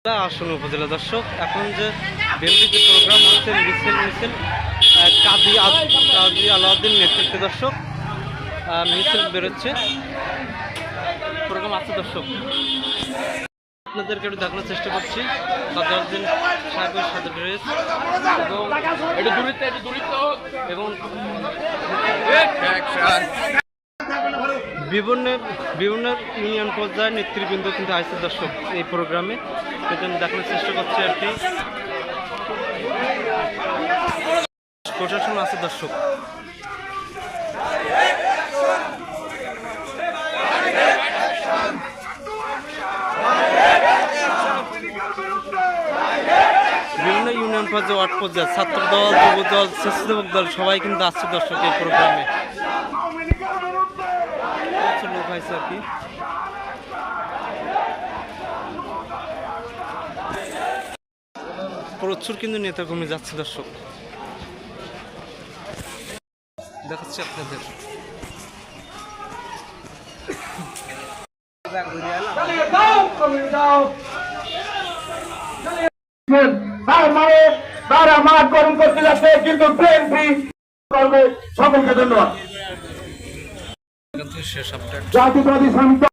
আসন উপজেলা দর্শক এখন যে বিএনপির যে প্রোগ্রাম হচ্ছে মিছিল কাজী আলাউদ্দিন নেতৃত্বে দর্শক মিছিল বেরোচ্ছে প্রোগ্রাম আছে দর্শক আপনাদেরকে একটু দেখানোর চেষ্টা করছি কাজী সাহেবের সাথে ড্রেস এবং বিভিন্ন বিভিন্ন ইউনিয়ন পর্যায়ে নেতৃবৃন্দ কিন্তু আসছে দর্শক এই প্রোগ্রামে সেজন্য দেখানোর চেষ্টা করছি আর কি প্রশাসন আছে দর্শক বিভিন্ন ইউনিয়ন পর্যায়ে ওয়ার্ড পর্যায়ে ছাত্র দল যুব দল স্বেচ্ছাসেবক দল সবাই কিন্তু আসছে দর্শক এই প্রোগ্রামে লোক আছে আর কি প্রচুর কিন্তু নেতা কমে যাচ্ছে দর্শক দেখাচ্ছি আপনাদের তারা মাঠ গরম করতে যাচ্ছে কিন্তু প্লেন ফ্রি করবে সকলকে ধন্যবাদ জাতীয়তাবাদী শ্রমিক